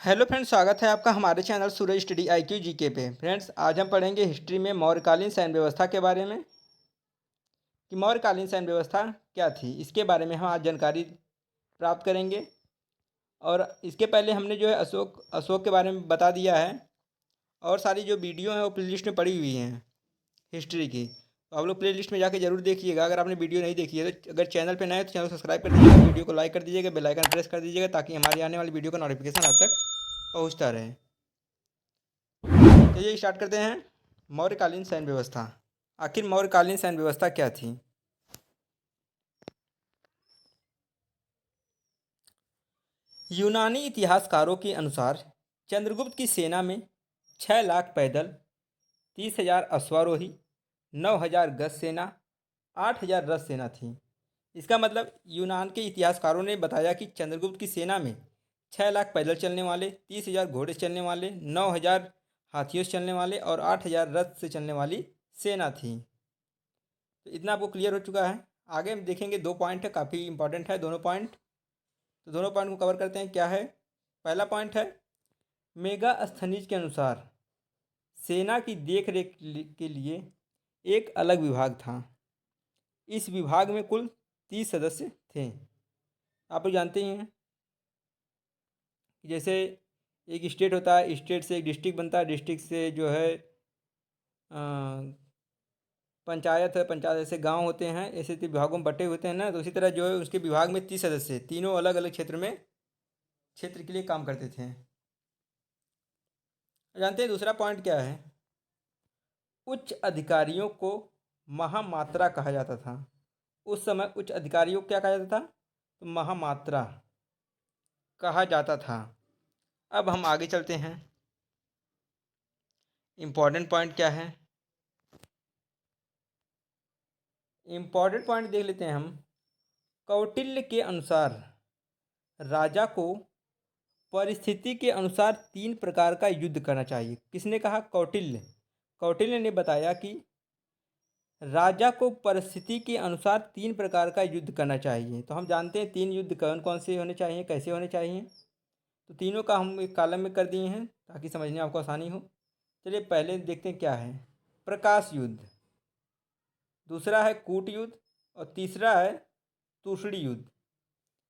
Hello friends, स्वागत है आपका हमारे चैनल सूरज स्टडी IQ जीके पे। फ्रेंड्स, आज हम पढ़ेंगे हिस्ट्री में मौर्यकालीन सैन्य व्यवस्था के बारे में कि मौर्यकालीन सैन्य व्यवस्था क्या थी। इसके बारे में हम आज जानकारी प्राप्त करेंगे। और इसके पहले हमने जो है अशोक अशोक के बारे में बता दिया है। और सारी जो वीडियो हैं वो प्लेलिस्ट में पड़ी हुई हैं हिस्ट्री की, तो आप लोग प्लेलिस्ट में जाके जरूर देखिएगा। अगर आपने वीडियो नहीं देखी है तो अगर चैनल पर नए हैं तो चैनल सब्सक्राइब कर दीजिएगा, वीडियो को लाइक कर दीजिएगा, बेल आइकन प्रेस कर दीजिएगा ताकि हमारी आने वाली वीडियो का नोटिफिकेशन आप तक पहुँचता रहे। चलिए स्टार्ट करते हैं। मौर्यकालीन सैन्य व्यवस्था। आखिर मौर्यकालीन सैन्य व्यवस्था क्या थी। यूनानी इतिहासकारों के अनुसार चंद्रगुप्त की सेना में 6 लाख पैदल, 30,000 अश्वारोही, 9,000 गज सेना, 8,000 रथ सेना थी। इसका मतलब यूनान के इतिहासकारों ने बताया कि चंद्रगुप्त की सेना में 6 लाख पैदल चलने वाले, 30,000 घोड़े से चलने वाले, 9,000 हाथियों से चलने वाले और 8,000 रथ से चलने वाली सेना थी। तो इतना आपको क्लियर हो चुका है। आगे हम देखेंगे, 2 पॉइंट है, काफ़ी इंपॉर्टेंट है दोनों पॉइंट। तो दोनों पॉइंट को कवर करते हैं। क्या है पहला पॉइंट है, मेगास्थनीज के अनुसार सेना की देख रेख के लिए एक अलग विभाग था। इस विभाग में कुल 30 सदस्य थे। आप लोग जानते ही हैं कि जैसे एक स्टेट होता है, स्टेट से एक डिस्ट्रिक्ट बनता है, डिस्ट्रिक्ट से जो है पंचायत है, पंचायत ऐसे गांव होते हैं, ऐसे विभागों में बटे होते हैं ना। तो उसी तरह जो है उसके विभाग में 30 सदस्य, तीनों अलग अलग क्षेत्र के लिए काम करते थे। जानते हैं दूसरा पॉइंट क्या है, उच्च अधिकारियों को महामात्रा कहा जाता था। उस समय उच्च अधिकारियों को क्या कहा जाता था, तो महामात्रा कहा जाता था। अब हम आगे चलते हैं। इम्पॉर्टेंट पॉइंट क्या है, इम्पॉर्टेंट पॉइंट देख लेते हैं हम। कौटिल्य के अनुसार राजा को परिस्थिति के अनुसार 3 प्रकार का युद्ध करना चाहिए। किसने कहा, कौटिल्य। कौटिल्य ने बताया कि राजा को परिस्थिति के अनुसार 3 प्रकार का युद्ध करना चाहिए। तो हम जानते हैं 3 युद्ध कौन कौन से होने चाहिए, कैसे होने चाहिए। तो तीनों का हम एक कॉलम में कर दिए हैं ताकि समझने में आपको आसानी हो। चलिए पहले देखते हैं क्या है, प्रकाश युद्ध, दूसरा है कूट युद्ध और तीसरा है तूषणी युद्ध।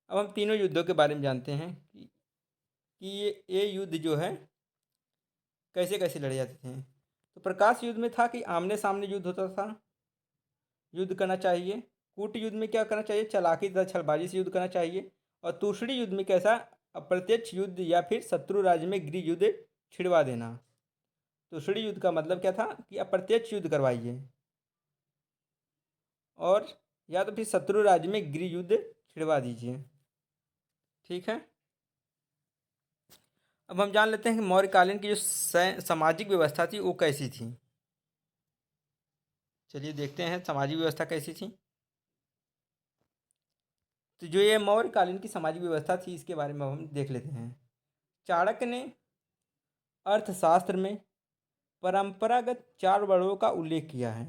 अब हम तीनों युद्धों के बारे में जानते हैं कि ये युद्ध जो है कैसे कैसे लड़े जाते थे। तो प्रकाश युद्ध में था कि आमने सामने युद्ध होता था, युद्ध करना चाहिए। कूट युद्ध में क्या करना चाहिए, चालाकी तथा छलबाजी से युद्ध करना चाहिए। और तूषणी युद्ध में कैसा, अप्रत्यक्ष युद्ध या फिर शत्रु राज्य में गृह युद्ध छिड़वा देना। तूषणी युद्ध का मतलब क्या था कि अप्रत्यक्ष युद्ध करवाइए और या तो फिर शत्रु राज्य में गृह युद्ध छिड़वा दीजिए। ठीक है। अब हम जान लेते हैं कि मौर्यकालीन की जो सामाजिक व्यवस्था थी वो कैसी थी। चलिए देखते हैं सामाजिक व्यवस्था कैसी थी। तो जो ये मौर्यकालीन की सामाजिक व्यवस्था थी इसके बारे में हम देख लेते हैं। चाणक्य ने अर्थशास्त्र में परंपरागत 4 वर्णों का उल्लेख किया है।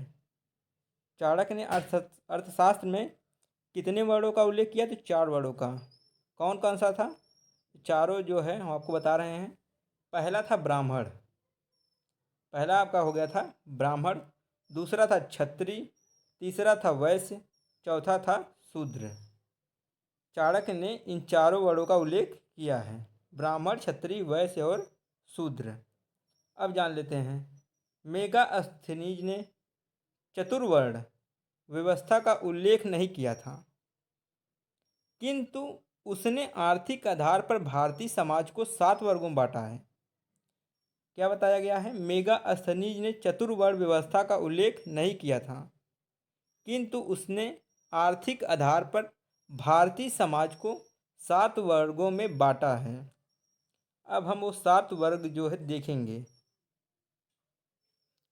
चाणक्य ने अर्थशास्त्र में कितने वर्णों का उल्लेख किया, तो 4 वर्णों का। कौन कौन सा था, चारों जो है हम आपको बता रहे हैं। पहला था ब्राह्मण, पहला आपका हो गया था ब्राह्मण, दूसरा था क्षत्रिय, तीसरा था वैश्य, चौथा था शूद्र। चाणक्य ने इन चारों वर्णों का उल्लेख किया है, ब्राह्मण, क्षत्रिय, वैश्य और शूद्र। अब जान लेते हैं, मेगास्थनीज ने चतुर्वर्ण व्यवस्था का उल्लेख नहीं किया था, किंतु उसने आर्थिक आधार पर भारतीय समाज को 7 वर्गों में बांटा है। क्या बताया गया है, मेगास्थनीज ने चतुर्वर्ण व्यवस्था का उल्लेख नहीं किया था, किंतु उसने आर्थिक आधार पर भारतीय समाज को 7 वर्गों में बांटा है। अब हम वो 7 वर्ग जो है देखेंगे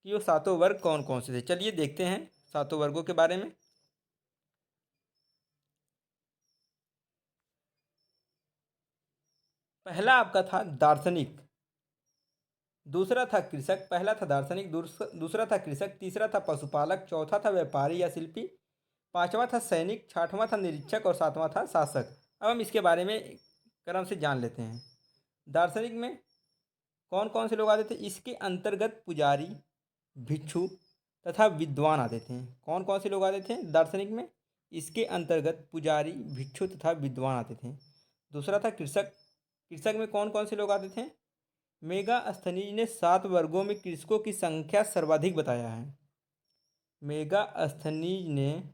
कि वो 7 वर्ग कौन कौन से थे। चलिए देखते हैं 7 वर्गों के बारे में। पहला आपका था दार्शनिक, दूसरा था कृषक, पहला था दार्शनिक, दूसरा था कृषक, तीसरा था पशुपालक, चौथा था व्यापारी या शिल्पी, पांचवा था सैनिक, छठवां था निरीक्षक और सातवां था शासक। अब हम इसके बारे में क्रम से जान लेते हैं। दार्शनिक में कौन कौन से लोग आते थे? इसके अंतर्गत पुजारी, भिक्षु तथा विद्वान आते थे। कौन कौन से लोग आते थे दार्शनिक में? इसके अंतर्गत पुजारी, भिक्षु तथा विद्वान आते थे। दूसरा था कृषक। कृषक में कौन कौन से लोग आते थे? मेगास्थनीज ने 7 वर्गों में कृषकों की संख्या सर्वाधिक बताया है। मेगास्थनीज ने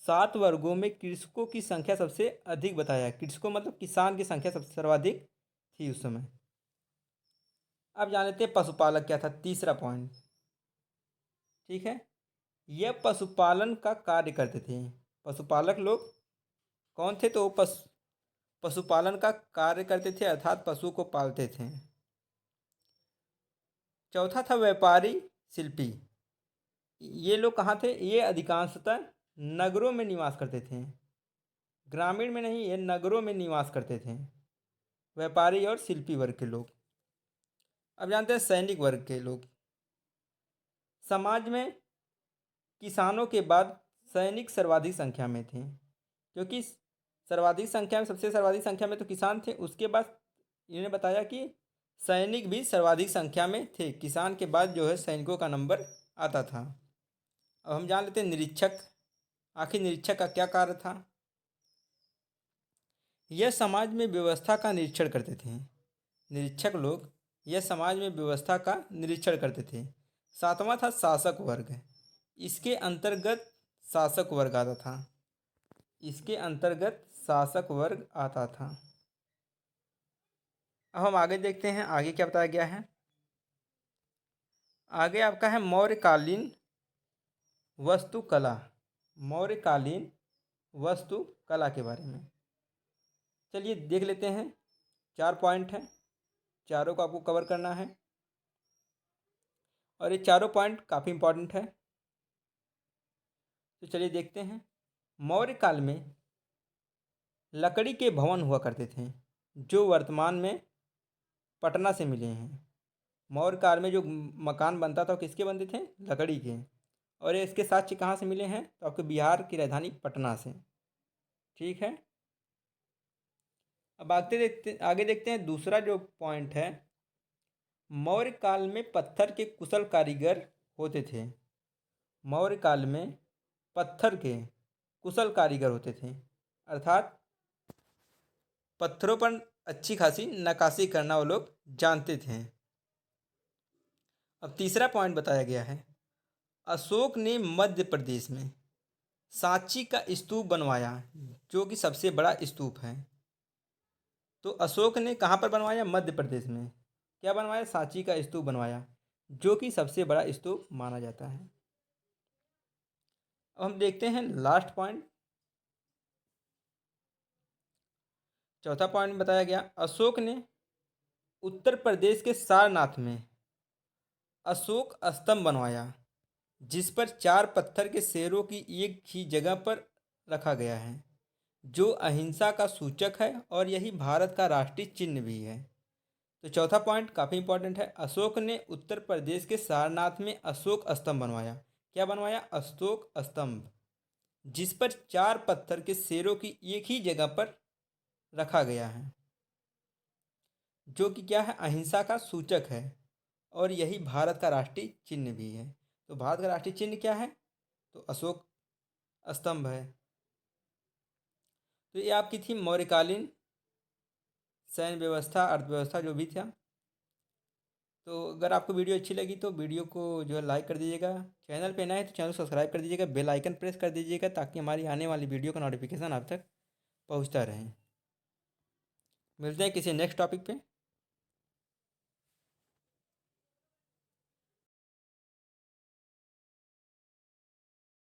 7 वर्गों में कृषकों की संख्या सबसे अधिक बताया है। कृषकों मतलब किसान की संख्या सबसे सर्वाधिक थी उस समय। अब जान लेते हैं पशुपालक क्या था, तीसरा पॉइंट। ठीक है, यह पशुपालन का कार्य करते थे। पशुपालक लोग कौन थे? तो पशुपालन का कार्य करते थे, अर्थात पशु को पालते थे। चौथा था व्यापारी, शिल्पी। ये लोग कहाँ थे? ये अधिकांशतः नगरों में निवास करते थे, ग्रामीण में नहीं, ये नगरों में निवास करते थे, व्यापारी और शिल्पी वर्ग के लोग। अब जानते हैं सैनिक वर्ग के लोग। समाज में किसानों के बाद सैनिक सर्वाधिक संख्या में थे, क्योंकि सबसे सर्वाधिक संख्या में तो किसान थे। उसके बाद इन्होंने बताया कि सैनिक भी सर्वाधिक संख्या में थे। किसान के बाद जो है सैनिकों का नंबर आता था। अब हम जान लेते हैं निरीक्षक। आखिर निरीक्षक का क्या कार्य था? यह समाज में व्यवस्था का निरीक्षण करते थे। निरीक्षक लोग यह समाज में व्यवस्था का निरीक्षण करते थे। सातवां था शासक वर्ग। इसके अंतर्गत शासक वर्ग आता था। इसके अंतर्गत शासक वर्ग आता था। अब हम आगे देखते हैं आगे क्या बताया गया है। आगे आपका है मौर्यकालीन वास्तुकला। मौर्यकालीन वास्तुकला के बारे में चलिए देख लेते हैं। 4 पॉइंट हैं, चारों को आपको कवर करना है और ये चारों पॉइंट काफ़ी इंपॉर्टेंट है। तो चलिए देखते हैं। मौर्य काल में लकड़ी के भवन हुआ करते थे, जो वर्तमान में पटना से मिले हैं। मौर्य काल में जो मकान बनता था वो किसके बनते थे? लकड़ी के। और ये इसके साक्ष्य कहाँ से मिले हैं? तो आपके बिहार की राजधानी पटना से। ठीक है, अब आगे देखते हैं दूसरा जो पॉइंट है। मौर्य काल में पत्थर के कुशल कारीगर होते थे। मौर्य काल में पत्थर के कुशल कारीगर होते थे, अर्थात पत्थरों पर अच्छी खासी नक्काशी करना वो लोग जानते थे। अब तीसरा पॉइंट बताया गया है। अशोक ने मध्य प्रदेश में सांची का स्तूप बनवाया, जो कि सबसे बड़ा स्तूप है। तो अशोक ने कहाँ पर बनवाया? मध्य प्रदेश में। क्या बनवाया? सांची का स्तूप बनवाया, जो कि सबसे बड़ा स्तूप माना जाता है। अब हम देखते हैं लास्ट पॉइंट। चौथा पॉइंट बताया गया, अशोक ने उत्तर प्रदेश के सारनाथ में अशोक स्तंभ बनवाया, जिस पर 4 पत्थर के शेरों की एक ही जगह पर रखा गया है, जो अहिंसा का सूचक है और यही भारत का राष्ट्रीय चिन्ह भी है। तो चौथा पॉइंट काफ़ी इंपॉर्टेंट है। अशोक ने उत्तर प्रदेश के सारनाथ में अशोक स्तंभ बनवाया। क्या बनवाया? अशोक स्तंभ, जिस पर 4 पत्थर के शेरों की एक ही जगह पर रखा गया है, जो कि क्या है? अहिंसा का सूचक है और यही भारत का राष्ट्रीय चिन्ह भी है। तो भारत का राष्ट्रीय चिन्ह क्या है? तो अशोक स्तंभ है। तो ये आपकी थी मौर्यकालीन सैन्य व्यवस्था, अर्थव्यवस्था जो भी था। तो अगर आपको वीडियो अच्छी लगी तो वीडियो को जो है लाइक कर दीजिएगा। चैनल पे नए हैं तो चैनल सब्सक्राइब कर दीजिएगा, बेल आइकन प्रेस कर दीजिएगा, ताकि हमारी आने वाली वीडियो का नोटिफिकेशन आप तक पहुंचता रहे। मिलते हैं किसी नेक्स्ट टॉपिक पे।